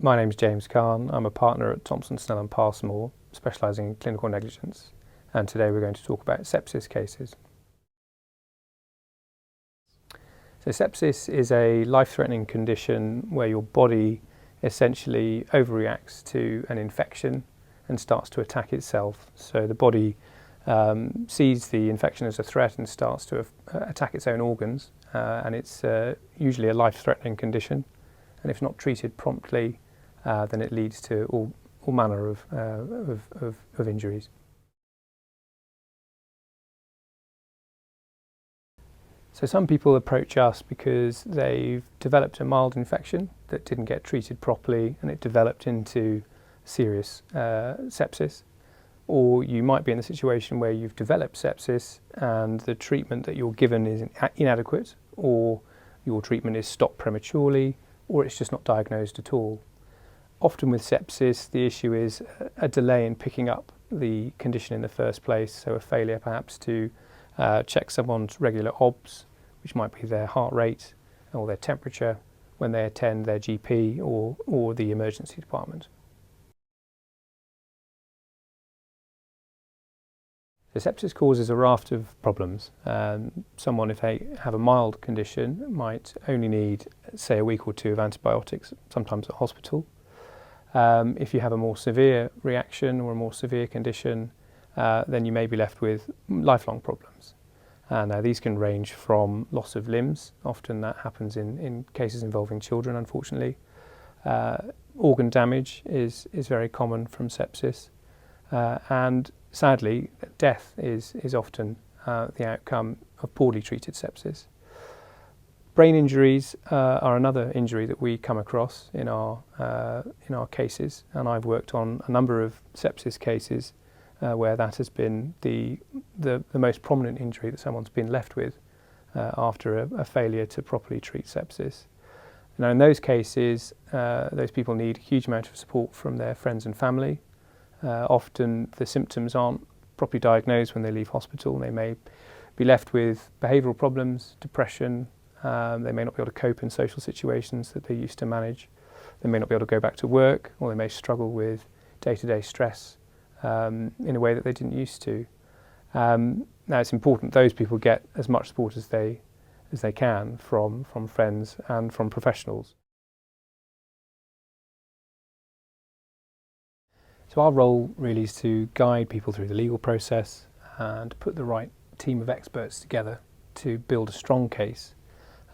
My name is James Cahan. I'm a partner at Thompson, Snell and Passmore, specialising in clinical negligence, and today we're going to talk about sepsis cases. So sepsis is a life-threatening condition where your body essentially overreacts to an infection and starts to attack itself. So the body sees the infection as a threat and starts to attack its own organs, and it's usually a life-threatening condition, and if not treated promptly, then it leads to all manner of injuries. So some people approach us because they've developed a mild infection that didn't get treated properly and it developed into serious sepsis. Or you might be in a situation where you've developed sepsis and the treatment that you're given is inadequate, or your treatment is stopped prematurely, or it's just not diagnosed at all. Often with sepsis, the issue is a delay in picking up the condition in the first place, so a failure perhaps to check someone's regular OBS, which might be their heart rate or their temperature, when they attend their GP or the emergency department. So sepsis causes a raft of problems. Someone, if they have a mild condition, might only need, say, a week or two of antibiotics, sometimes at hospital. If you have a more severe reaction or a more severe condition, then you may be left with lifelong problems. Now these can range from loss of limbs, often that happens in cases involving children, unfortunately. Organ damage is very common from sepsis, and sadly death is often the outcome of poorly treated sepsis. Brain injuries are another injury that we come across in our cases, and I've worked on a number of sepsis cases where that has been the most prominent injury that someone's been left with after a failure to properly treat sepsis. Now in those cases, those people need a huge amount of support from their friends and family. Often the symptoms aren't properly diagnosed when they leave hospital. They may be left with behavioural problems, depression. They may not be able to cope in social situations that they used to manage. They may not be able to go back to work, or they may struggle with day-to-day stress in a way that they didn't used to. Now it's important those people get as much support as they can from friends and from professionals. So our role really is to guide people through the legal process and put the right team of experts together to build a strong case,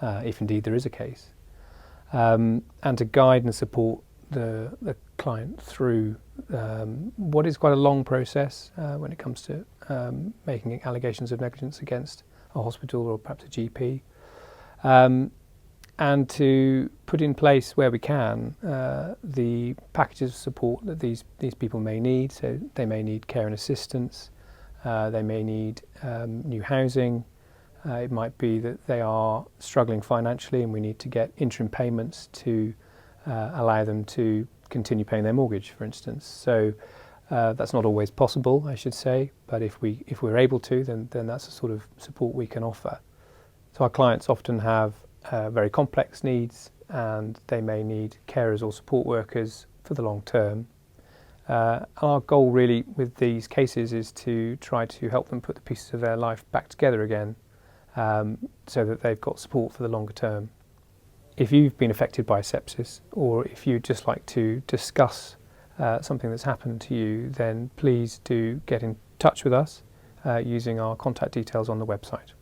if indeed there is a case, and to guide and support the client through what is quite a long process when it comes to making allegations of negligence against a hospital or perhaps a GP, and to put in place where we can the packages of support that these people may need. So they may need care and assistance, they may need new housing. It might be that they are struggling financially and we need to get interim payments to allow them to continue paying their mortgage, for instance. So that's not always possible, I should say, but if we're able to, then that's the sort of support we can offer. So our clients often have very complex needs, and they may need carers or support workers for the long term. Our goal really with these cases is to try to help them put the pieces of their life back together again, so that they've got support for the longer term. If you've been affected by sepsis, or if you'd just like to discuss something that's happened to you, then please do get in touch with us using our contact details on the website.